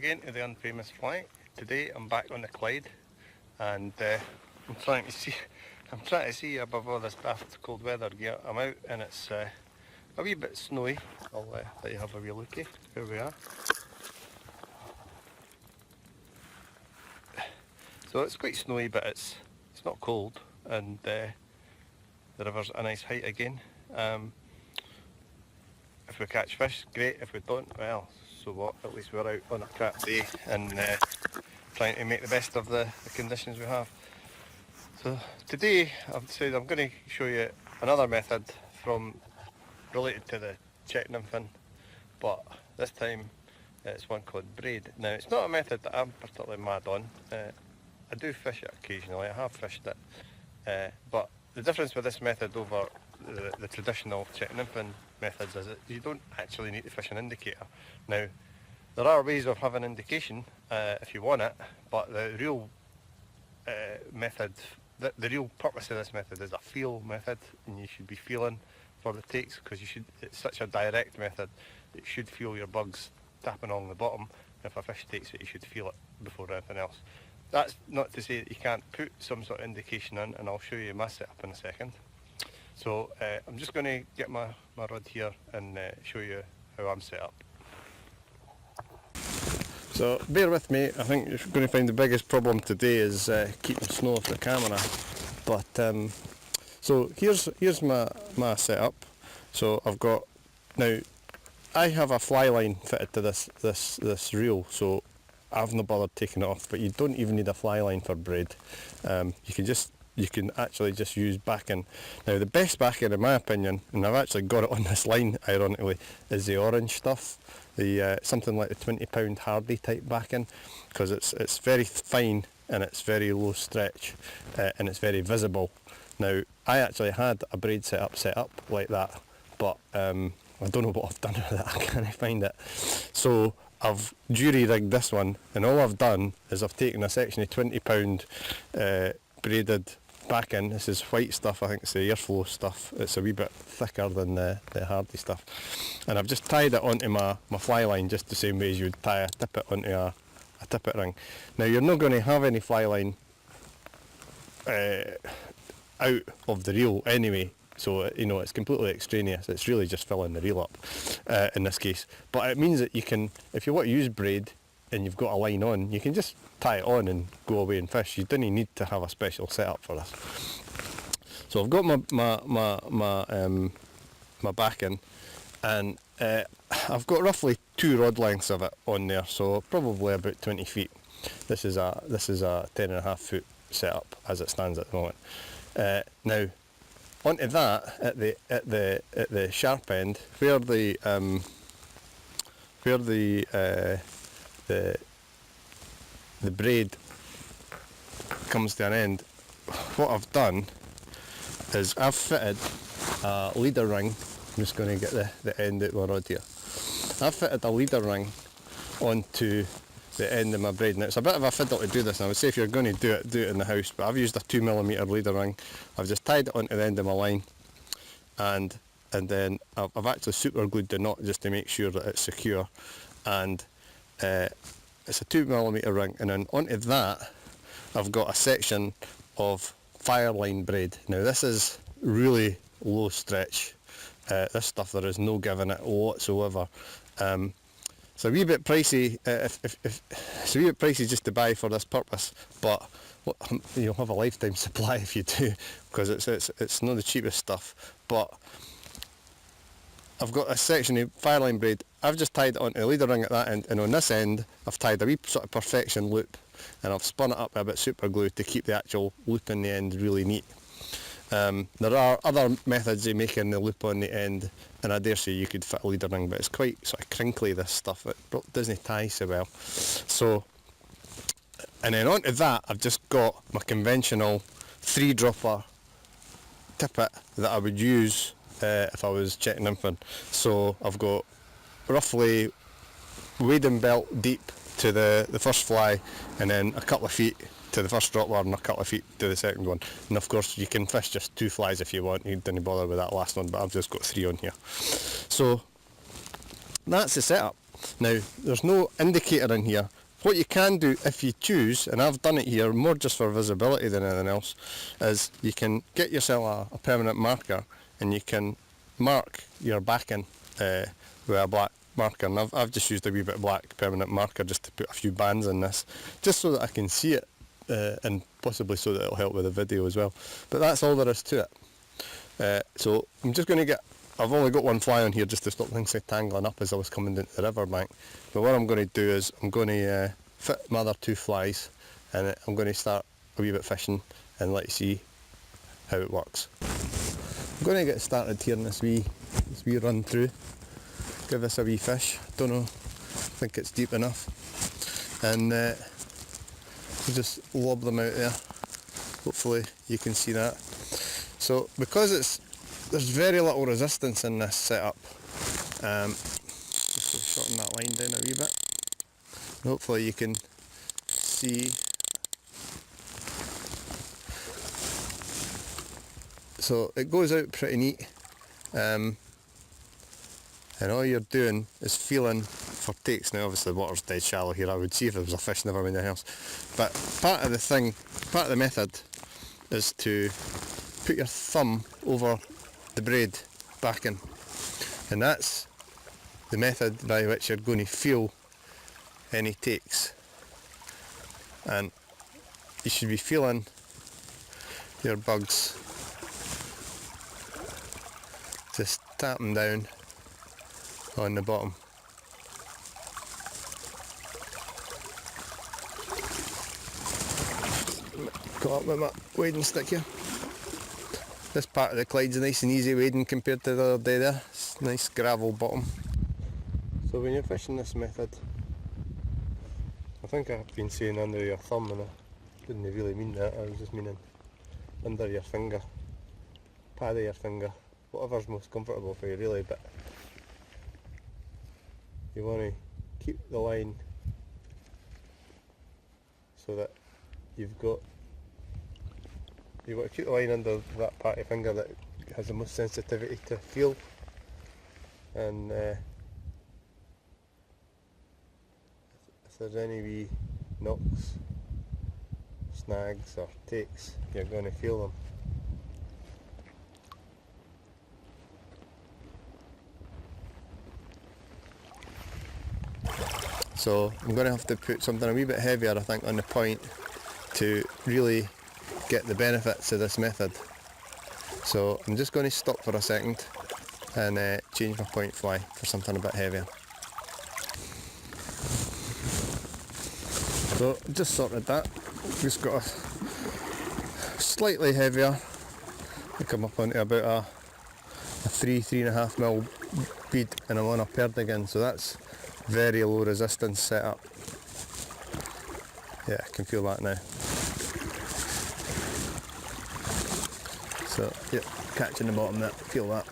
again to the Unfamous Fly. Today I'm back on the Clyde and I'm trying to see above all this daft cold weather gear. I'm out and it's a wee bit snowy. I'll let you have a wee lookie. Here we are. So it's quite snowy, but it's not cold, and the river's at a nice height again. If we catch fish, great. If we don't, well, so what? At least we're out on a crap day and trying to make the best of the conditions we have. So today I've decided I'm going to show you another method related to the Czech nymphing, but this time it's one called Braid. Now it's not a method that I'm particularly mad on. I do fish it occasionally, I have fished it, but the difference with this method over the traditional Czech nymphing methods is that you don't actually need to fish an indicator. Now, there are ways of having indication if you want it, but the real method, the real purpose of this method is a feel method, and you should be feeling for the takes, because it's such a direct method. It should feel your bugs tapping along the bottom. If a fish takes it, you should feel it before anything else. That's not to say that you can't put some sort of indication in, and I'll show you my setup in a second. So I'm just going to get my rod here and show you how I'm set up. So bear with me, I think you're going to find the biggest problem today is keeping snow off the camera. But so here's my setup. So I've got, now I have a fly line fitted to this reel, so I've no bothered taking it off, but you don't even need a fly line for braid. You can actually just use backing. Now the best backing in my opinion, and I've actually got it on this line ironically, is the orange stuff, the something like the £20 Hardy type backing, because it's very fine and it's very low stretch and it's very visible. Now I actually had a braid set up like that, but I don't know what I've done with it. I can't find it. So I've jury rigged this one, and all I've done is I've taken a section of £20 braided backing. This is white stuff, I think it's the airflow stuff. It's a wee bit thicker than the Hardy stuff. And I've just tied it onto my fly line just the same way as you would tie a tippet onto a tippet ring. Now you're not going to have any fly line out of the reel anyway. So, you know, it's completely extraneous. It's really just filling the reel up in this case. But it means that you can, if you want to use braid and you've got a line on, you can just tie it on and go away and fish. You don't need to have a special setup for this. So I've got my backing, and I've got roughly 2 rod lengths of it on there, so probably about 20 feet. This is a 10.5 foot setup as it stands at the moment. Now, onto that, at the sharp end, where the braid comes to an end, what I've done is I've fitted a leader ring. I'm just going to get the end out of my rod here. I've fitted a leader ring onto the end of my braid. Now it's a bit of a fiddle to do this, and I would say if you're going to do it in the house, but I've used a 2mm leader ring. I've just tied it onto the end of my line, and then I've actually super glued the knot just to make sure that it's secure, and it's a 2mm ring, and then onto that I've got a section of fireline braid. Now this is really low stretch. This stuff, there is no giving it whatsoever. It's a wee bit pricey. It's a wee bit pricey just to buy for this purpose, but you'll have a lifetime supply if you do, because it's not the cheapest stuff. But I've got a section of fireline braid. I've just tied it onto the leader ring at that end, and on this end I've tied a wee sort of perfection loop, and I've spun it up with a bit of super glue to keep the actual loop in the end really neat. There are other methods of making the loop on the end, and I dare say you could fit a leader ring, but it's quite sort of crinkly, this stuff. It doesn't tie so well. So, and then onto that I've just got my conventional 3-dropper tippet that I would use if I was Czech nymphing. So I've got roughly wading belt deep to the first fly, and then a couple of feet to the first dropper and a couple of feet to the second one. And of course you can fish just 2 flies if you want, you don't bother with that last one, but I've just got 3 on here. So that's the setup. Now, there's no indicator in here. What you can do if you choose, and I've done it here more just for visibility than anything else, is you can get yourself a permanent marker and you can mark your backing with a black marker. And I've just used a wee bit of black permanent marker just to put a few bands in this, just so that I can see it, and possibly so that it'll help with the video as well. But that's all there is to it. So I'm just going to I've only got one fly on here just to stop things tangling up as I was coming into the riverbank. But what I'm going to do is I'm going to fit my other 2 flies, and I'm going to start a wee bit fishing and let you see how it works. I'm going to get started here in this wee run through. Give this a wee fish. Don't know, I think it's deep enough. And we'll just lob them out there. Hopefully you can see that. So because there's very little resistance in this setup, just to shorten that line down a wee bit. Hopefully you can see. So it goes out pretty neat, and all you're doing is feeling for takes. Now obviously the water's dead shallow here, I would see if there was a fish never in the house. But part of the method is to put your thumb over the braid backing, and that's the method by which you're going to feel any takes. And you should be feeling your bugs. Just tap them down on the bottom. Caught up with my wading stick here. This part of the Clyde's nice and easy wading compared to the other day there. It's nice gravel bottom. So when you're fishing this method, I think I've been saying under your thumb, and I didn't really mean that. I was just meaning under your finger, pad of your finger, whatever's most comfortable for you really. But you want to keep the line so that you want to keep the line under that part of your finger that has the most sensitivity to feel. And if there's any wee knocks, snags or takes, you're going to feel them. So I'm going to have to put something a wee bit heavier, I think, on the point to really get the benefits of this method. So I'm just going to stop for a second and change my point fly for something a bit heavier. So just sorted that. Just got a slightly heavier. I come up onto about a 3.5mm bead, and I'm on a perdigan, so that's very low resistance setup. Yeah, I can feel that now. So, yep, catching the bottom there, feel that.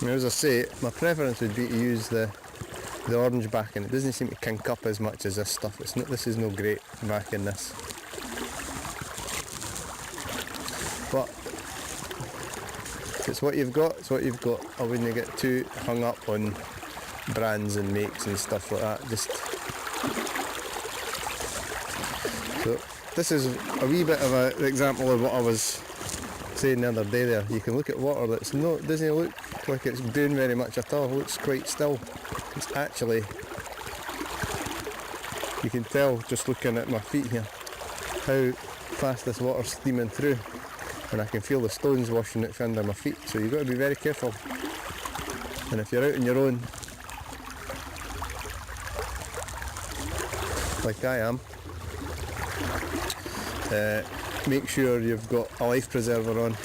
Now, as I say, my preference would be to use the orange backing. It doesn't seem to kink up as much as this stuff. This is no great backing, this. But it's what you've got, it's what you've got. I wouldn't get too hung up on brands and makes and stuff like that. So this is a wee bit of an example of what I was saying the other day there. You can look at water that's doesn't look like it's doing very much at all. It looks quite still. It's actually, you can tell just looking at my feet here how fast this water's steaming through, and I can feel the stones washing it under my feet. So you've got to be very careful. And if you're out on your own, like I am, make sure you've got a life preserver on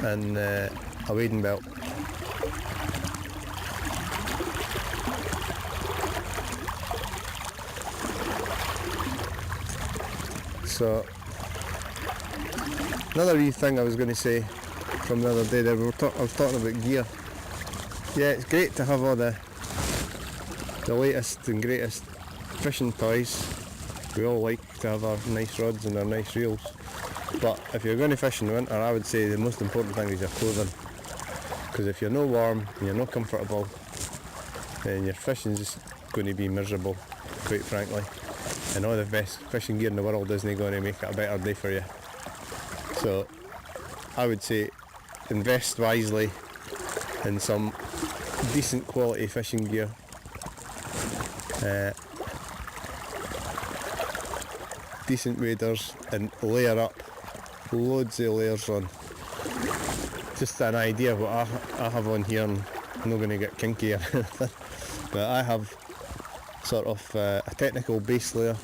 and a wading belt. So another wee thing I was going to say from the other day there, I was talking about gear. Yeah, it's great to have all the latest and greatest fishing toys. We all like to have our nice rods and our nice reels, but if you're going to fish in the winter, I would say the most important thing is your clothing. because if you're no warm and you're not comfortable, then your fishing's just going to be miserable, quite frankly. And all the best fishing gear in the world isn't going to make it a better day for you. So I would say invest wisely in some decent quality fishing gear. Decent waders, and layer up, loads of layers on. Just an idea of what I have on here, and I'm not going to get kinky or anything, but I have sort of a technical base layer,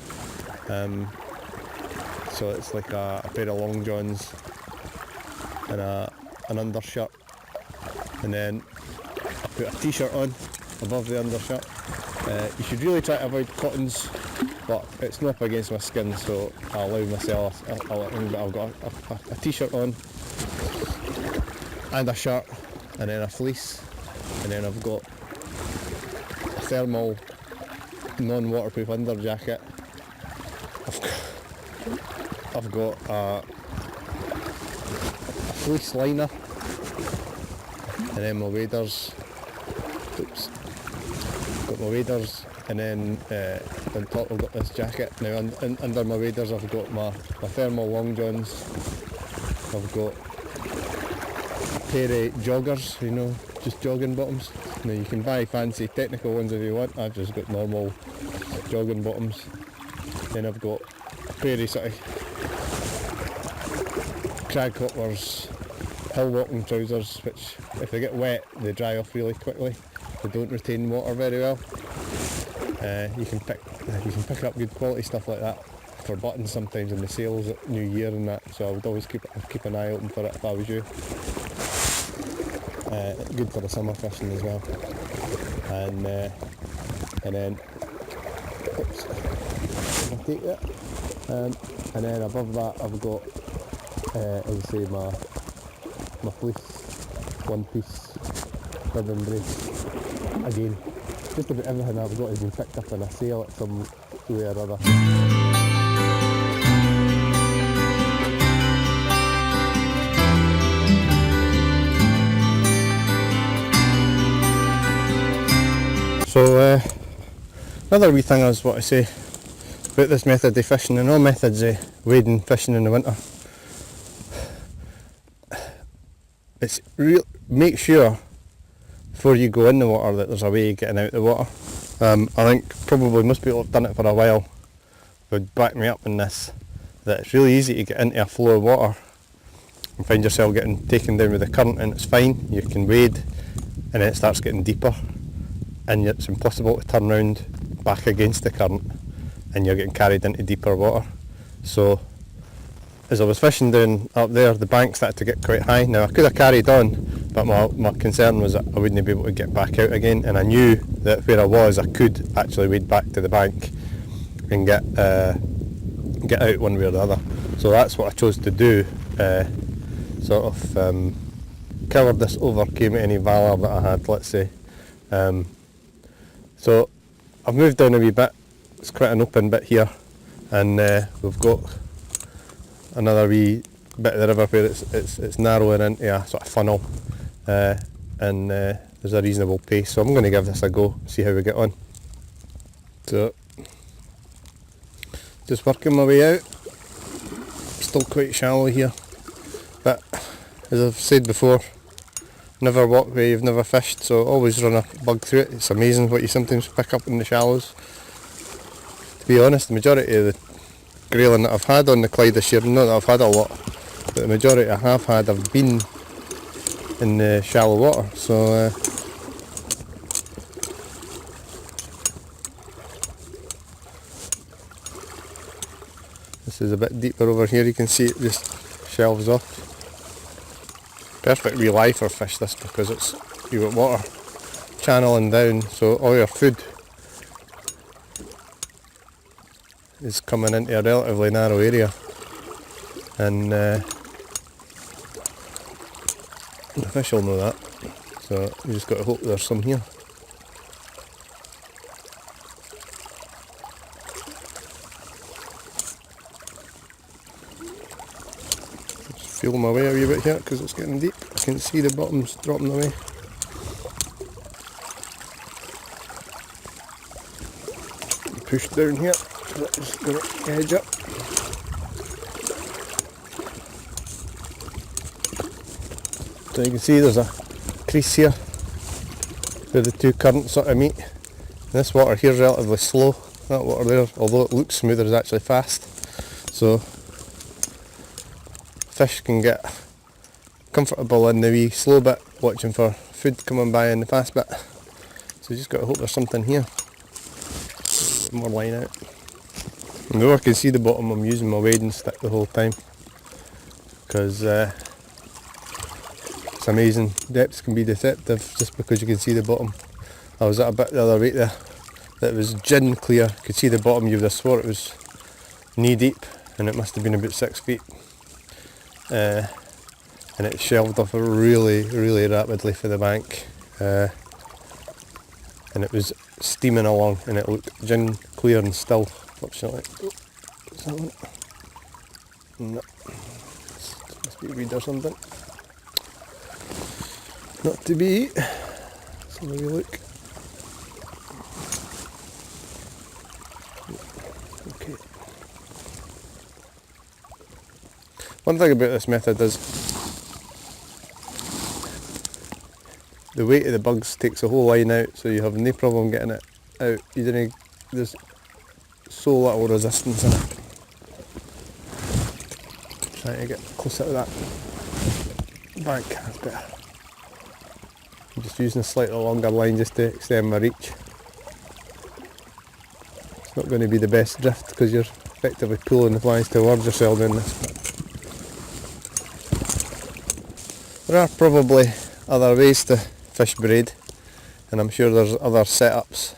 so it's like a pair of long johns and an undershirt, and then I put a t-shirt on above the undershirt. You should really try to avoid cottons, but it's not up against my skin, so I allow myself a little thing. But I've got a t-shirt on and a shirt, and then a fleece, and then I've got a thermal non-waterproof under jacket. I've got a fleece liner, and then my waders. Oops. Got my waders, and then on top I've got this jacket. Now under my waders I've got my thermal long johns. I've got a pair of joggers, you know, just jogging bottoms. Now you can buy fancy technical ones if you want. I've just got normal jogging bottoms. Then I've got a pair of sort of crag hoppers, hill walking trousers, which if they get wet they dry off really quickly. They don't retain water very well. You can pick up good quality stuff like that for buttons sometimes in the sales at New Year and that. So I would always keep an eye open for it if I was you. Good for the summer fishing as well. And then, oops, I'll take that. And then above that I've got, as I say, my fleece, one piece ribbon brace. Again, just about everything I've got has been picked up in a sale at some way or other. So another wee thing I was want to say about this method of fishing, and all methods of wading fishing in the winter. It's real. Make sure before you go in the water that there's a way of getting out the water. I think probably most people have done it for a while would back me up in this, that it's really easy to get into a flow of water and find yourself getting taken down with the current, and it's fine, you can wade, and then it starts getting deeper and it's impossible to turn round back against the current and you're getting carried into deeper water. So as I was fishing down up there, the bank started to get quite high. Now I could have carried on, but my concern was that I wouldn't be able to get back out again, and I knew that where I was I could actually wade back to the bank and get out one way or the other. So that's what I chose to do, covered this over, came at any valour that I had, let's say. So I've moved down a wee bit, it's quite an open bit here, and we've got another wee bit of the river where it's narrowing into a sort of funnel, and there's a reasonable pace, so I'm going to give this a go, see how we get on. So just working my way out, still quite shallow here, but as I've said before, never walk where you've never fished, so always run a bug through it. It's amazing what you sometimes pick up in the shallows. To be honest, the majority of the grayling that I've had on the Clyde this year, not that I've had a lot, but the majority I have had have been in the shallow water. So this is a bit deeper over here, you can see it just shelves off. Perfect wee lie for fish this, because you've got water channeling down, so all your food is coming into a relatively narrow area, and the fish will know that, so you just got to hope there's some here. feel my way a wee bit here because it's getting deep. I can see the bottom's dropping away. Push down here, just going to edge up. So you can see there's a crease here where the two currents sort of meet. This water here is relatively slow, that water there, although it looks smoother, is actually fast. So fish can get comfortable in the wee slow bit, watching for food coming by in the fast bit. So you just got to hope there's something here. More line out. And though I can see the bottom, I'm using my wading stick the whole time because it's amazing. Depths can be deceptive just because you can see the bottom. I was at a bit the other week there that was gin clear. You could see the bottom. You would have swore it was knee deep, and it must have been about 6 feet. And it shelved off really, really rapidly for the bank. And it was steaming along, and it looked gin clear and still, fortunately. Oh, is that one? No. Must be a weed or something. Not to be. Let's have a wee look. Okay. One thing about this method is the weight of the bugs takes the whole line out, so you have no problem getting it out. There's so little resistance in it. Trying to get closer to that bank, that's better. I'm just using a slightly longer line just to extend my reach. It's not going to be the best drift because you're effectively pulling the flies towards yourself doing this. There are probably other ways to fish braid, and I'm sure there's other setups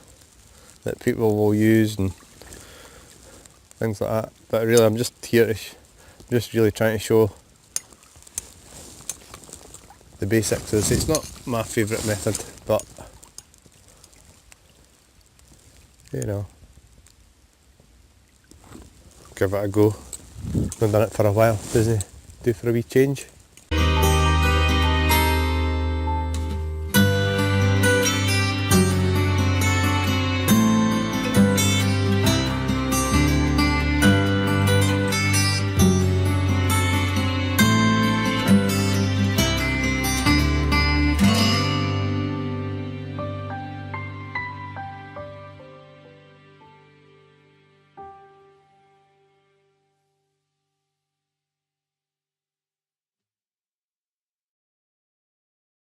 that people will use and things like that, but really I'm just here to just really trying to show the basics. It's not my favourite method, but you know, give it a go. I've done it for a while, doesn't it? Do for a wee change.